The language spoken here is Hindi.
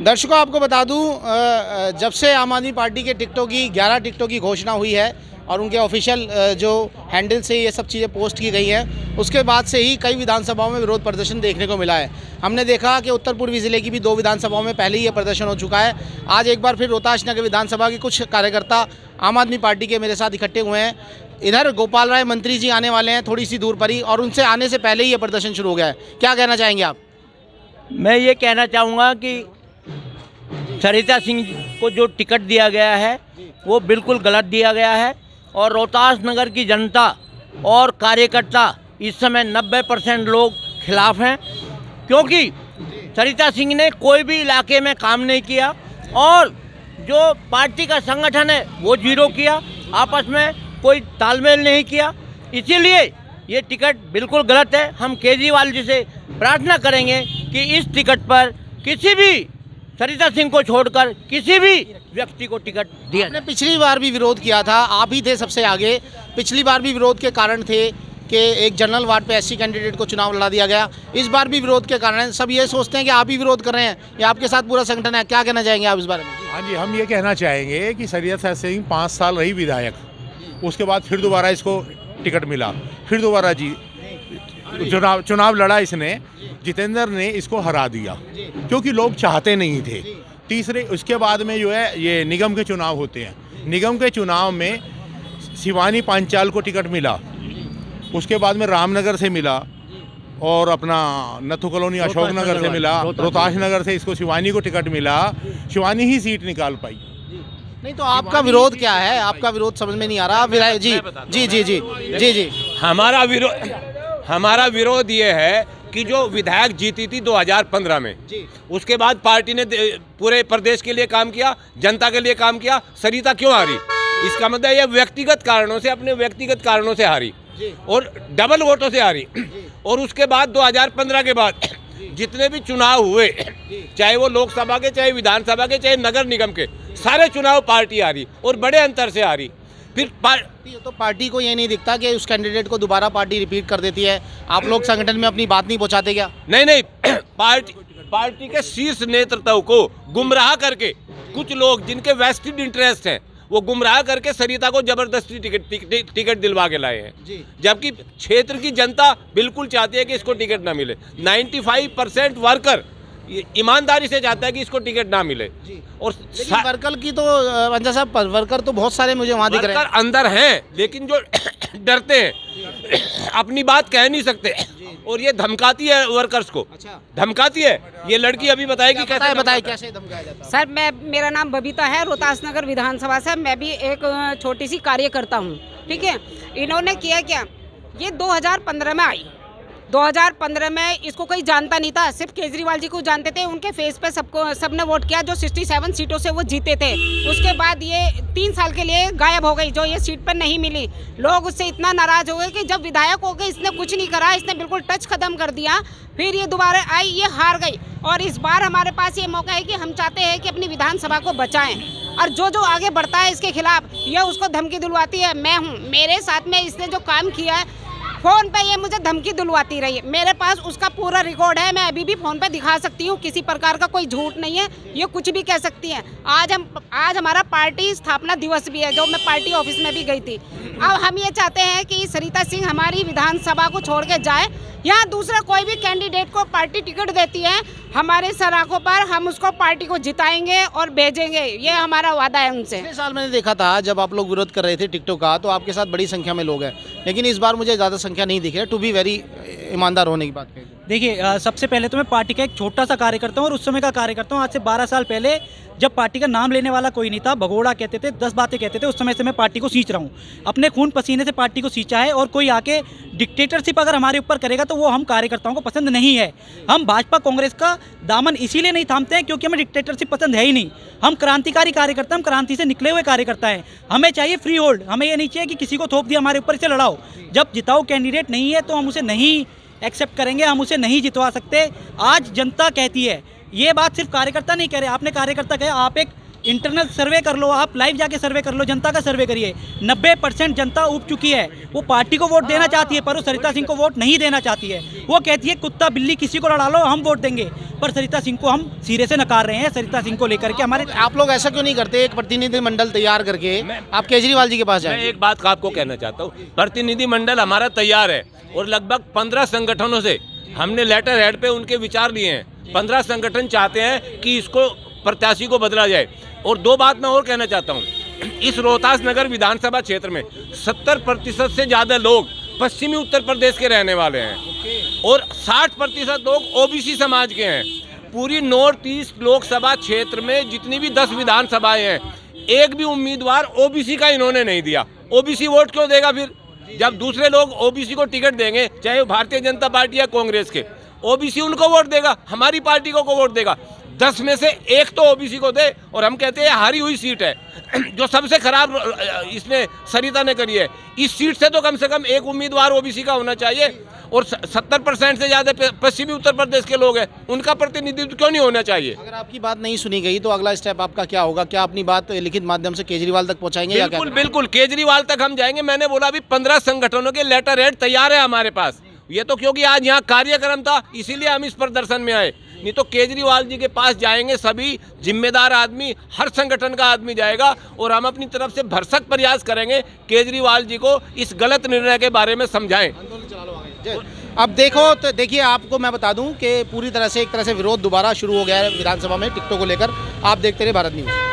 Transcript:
दर्शकों, आपको बता दूं, जब से आम आदमी पार्टी के टिकटों की 11 टिकटों की घोषणा हुई है और उनके ऑफिशियल जो हैंडल से ये सब चीज़ें पोस्ट की गई हैं, उसके बाद से ही कई विधानसभाओं में विरोध प्रदर्शन देखने को मिला है। हमने देखा कि उत्तर पूर्वी ज़िले की भी 2 विधानसभाओं में पहले ही ये प्रदर्शन हो चुका है। आज एक बार फिर रोहतास नगर विधानसभा के कुछ कार्यकर्ता आम आदमी पार्टी के मेरे साथ इकट्ठे हुए हैं। इधर गोपाल राय मंत्री जी आने वाले हैं थोड़ी सी दूर पर ही, और उनसे आने से पहले ही ये प्रदर्शन शुरू हो गया है। क्या कहना चाहेंगे आप? मैं ये कहना चाहूँगा कि सरिता सिंह को जो टिकट दिया गया है वो बिल्कुल गलत दिया गया है, और रोहतास नगर की जनता और कार्यकर्ता इस समय 90% लोग खिलाफ हैं, क्योंकि सरिता सिंह ने कोई भी इलाके में काम नहीं किया और जो पार्टी का संगठन है वो जीरो किया, आपस में कोई तालमेल नहीं किया। इसीलिए ये टिकट बिल्कुल गलत है। हम केजरीवाल जी से प्रार्थना करेंगे कि इस टिकट पर किसी भी सरिता सिंह को छोड़कर किसी भी व्यक्ति को टिकट दिया। आपने पिछली बार भी विरोध किया था, आप ही थे सबसे आगे। पिछली बार भी विरोध के कारण थे कि एक जनरल वार्ड पे एससी कैंडिडेट को चुनाव लड़ा दिया गया। इस बार भी विरोध के कारण सब ये सोचते हैं कि आप ही विरोध कर रहे हैं या आपके साथ पूरा संगठन है। क्या कहना चाहेंगे आप इस बारे में? हाँ जी, हम ये कहना चाहेंगे कि सरिता सिंह 5 साल रही विधायक, उसके बाद फिर दोबारा इसको टिकट मिला, फिर दोबारा चुनाव लड़ा इसने, जितेंद्र ने इसको हरा दिया क्योंकि लोग चाहते नहीं थे। तीसरे उसके बाद में जो है ये निगम के चुनाव होते हैं, निगम के चुनाव में शिवानी पांचाल को टिकट मिला, उसके बाद में रामनगर से मिला और अपना नथु कॉलोनी अशोक नगर से मिला, रोहतास नगर से इसको शिवानी को टिकट मिला, शिवानी ही सीट निकाल पाई। नहीं तो आपका विरोध क्या है? आपका विरोध समझ में नहीं आ रहा। जी जी जी जी जी जी हमारा विरोध ये है कि जो विधायक जीती थी 2015 में, उसके बाद पार्टी ने पूरे प्रदेश के लिए काम किया, जनता के लिए काम किया। सरिता क्यों हारी? इसका मतलब ये व्यक्तिगत कारणों से, अपने व्यक्तिगत कारणों से हारी और डबल वोटों से हारी। और उसके बाद 2015 के बाद जितने भी चुनाव हुए, चाहे वो लोकसभा के, चाहे विधानसभा के, चाहे नगर निगम के, सारे चुनाव पार्टी हारी और बड़े अंतर से हारी। फिर तो पार्टी को ये नहीं दिखता कि उस कैंडिडेट को दोबारा पार्टी रिपीट कर देती है? आप लोग संगठन में अपनी बात नहीं पहुंचाते क्या? नहीं, पार्टी के शीर्ष नेतृत्व को गुमराह करके कुछ लोग जिनके वेस्टेड इंटरेस्ट हैं वो गुमराह करके सरिता को जबरदस्ती टिकट दिलवा के लाए हैं, जबकि क्षेत्र की जनता बिल्कुल चाहती है कि इसको टिकट ना मिले। 95% वर्कर ईमानदारी से चाहता है कि इसको टिकट ना मिले। और वर्कर की तो अंजा साहब, वर्कर तो बहुत सारे मुझे वहाँ दिख रहे हैं। अंदर हैं, लेकिन जो डरते हैं, अपनी बात कह नहीं सकते और ये धमकाती है वर्कर्स को। अच्छा, धमकाती है। ये लड़की अभी बताएगी कैसे धमकाया जाता है। सर, मेरा नाम बबीता है, रोहतास नगर विधानसभा से। मैं भी एक छोटी सी कार्यकर्ता हूँ, ठीक है। इन्होंने किया क्या, ये 2015 में आई। 2015 में इसको कोई जानता नहीं था, सिर्फ केजरीवाल जी को जानते थे। उनके फेस पे सबने वोट किया, जो 67 सीटों से वो जीते थे। उसके बाद ये 3 साल के लिए गायब हो गई, जो ये सीट पर नहीं मिली। लोग उससे इतना नाराज हो गए कि जब विधायक हो गए इसने कुछ नहीं करा, इसने बिल्कुल टच खत्म कर दिया। फिर ये दोबारा आई, ये हार गई। और इस बार हमारे पास ये मौका है कि हम चाहते हैं कि अपनी विधानसभा को बचाएं, और जो आगे बढ़ता है इसके खिलाफ ये उसको धमकी दिलवाती है। मैं हूँ, मेरे साथ में इसने जो काम किया है, फ़ोन पे ये मुझे धमकी दिलवाती रही है। मेरे पास उसका पूरा रिकॉर्ड है, मैं अभी भी फ़ोन पे दिखा सकती हूँ। किसी प्रकार का कोई झूठ नहीं है, ये कुछ भी कह सकती हैं। आज हमारा पार्टी स्थापना दिवस भी है, जो मैं पार्टी ऑफिस में भी गई थी। अब हम ये चाहते हैं कि सरिता सिंह हमारी विधानसभा को छोड़ के जाए, या दूसरा कोई भी कैंडिडेट को पार्टी टिकट देती है हमारे सराखों पर, हम उसको पार्टी को जिताएंगे और भेजेंगे। ये हमारा वादा है उनसे। पिछले साल मैंने देखा था जब आप लोग विरोध कर रहे थे टिकटों का, तो आपके साथ बड़ी संख्या में लोग हैं, लेकिन इस बार मुझे ज़्यादा संख्या नहीं दिख रही। टू बी वेरी ईमानदार होने की बात कही। देखिए, सबसे पहले तो मैं पार्टी का एक छोटा सा कार्यकर्ता हूँ और उस समय का कार्यकर्ता हूँ। आज से 12 साल पहले जब पार्टी का नाम लेने वाला कोई नहीं था, भगोड़ा कहते थे, 10 बातें कहते थे, उस समय से मैं पार्टी को सींच रहा हूँ। अपने खून पसीने से पार्टी को सींचा है, और कोई आके डिक्टेटरशिप अगर हमारे ऊपर करेगा तो वो हम कार्यकर्ताओं को पसंद नहीं है। हम भाजपा कांग्रेस का दामन इसीलिए नहीं थामते हैं क्योंकि हमें डिक्टेटरशिप पसंद है ही नहीं। हम क्रांतिकारी कार्यकर्ता, हम क्रांति से निकले हुए कार्यकर्ता हैं। हमें चाहिए फ्री होल्ड। हमें ये नहीं चाहिए कि किसी को थोप दिया हमारे ऊपर, इसे लड़ाओ। जब जिताऊ कैंडिडेट नहीं है तो हम उसे नहीं एक्सेप्ट करेंगे, हम उसे नहीं जितवा सकते। आज जनता कहती है, ये बात सिर्फ कार्यकर्ता नहीं कह रहे। आपने कार्यकर्ता कहा, आप एक इंटरनल सर्वे कर लो, आप लाइव जाके सर्वे कर लो, जनता का सर्वे करिए। 90% जनता उब चुकी है, वो पार्टी को वोट देना चाहती है पर वो सरिता सिंह को वोट नहीं देना चाहती है। वो कहती है कुत्ता बिल्ली किसी को लड़ा लो हम वोट देंगे, पर सरिता सिंह को हम सिरे से नकार रहे हैं। सरिता सिंह को लेकर के हमारे आप लोग ऐसा क्यों नहीं करते, एक प्रतिनिधिमंडल तैयार करके आप केजरीवाल जी के पास मैं जाएं? एक बात आपको कहना चाहता हूँ, प्रतिनिधि मंडल हमारा तैयार है और लगभग 15 संगठनों से हमने लेटर हेड पे उनके विचार लिए हैं। 15 संगठन चाहते हैं कि इसको प्रत्याशी को बदला जाए। और दो बात मैं और कहना चाहता हूँ, इस रोहतास नगर विधानसभा क्षेत्र में 70% से ज़्यादा लोग पश्चिमी उत्तर प्रदेश के रहने वाले हैं और 60% लोग ओबीसी समाज के हैं। पूरी नॉर्थ ईस्ट लोकसभा क्षेत्र में जितनी भी 10 विधानसभाएं हैं, एक भी उम्मीदवार ओबीसी का इन्होंने नहीं दिया। ओबीसी वोट क्यों देगा फिर, जब दूसरे लोग ओबीसी को टिकट देंगे, चाहे वो भारतीय जनता पार्टी या कांग्रेस के, ओबीसी उनको वोट देगा, हमारी पार्टी को वोट देगा। 10 में से एक तो ओबीसी को दे। और हम कहते हैं हारी हुई सीट है जो सबसे खराब इसने सरिता ने करी है। इस सीट से तो कम से कम एक उम्मीदवार ओबीसी का होना चाहिए और 70% से ज़्यादा पश्चिमी उत्तर प्रदेश के लोग हैं, उनका प्रतिनिधित्व क्यों नहीं होना चाहिए। अगर आपकी बात नहीं सुनी गई तो अगला स्टेप आपका क्या होगा? क्या अपनी बात लिखित माध्यम से केजरीवाल तक पहुंचाएंगे या क्या? बिल्कुल बिल्कुल केजरीवाल तक हम जाएंगे। मैंने बोला अभी 15 संगठनों के लेटर हेड तैयार है हमारे पास। ये तो क्योंकि आज यहाँ कार्यक्रम था इसीलिए हम इस प्रदर्शन में आए, नहीं तो केजरीवाल जी के पास जाएंगे सभी जिम्मेदार आदमी, हर संगठन का आदमी जाएगा और हम अपनी तरफ से भरसक प्रयास करेंगे केजरीवाल जी को इस गलत निर्णय के बारे में समझाएं। अब देखो तो देखिए, आपको मैं बता दूं कि पूरी तरह से एक तरह से विरोध दोबारा शुरू हो गया है विधानसभा में टिकटों को लेकर। आप देखते रहे भारत न्यूज़।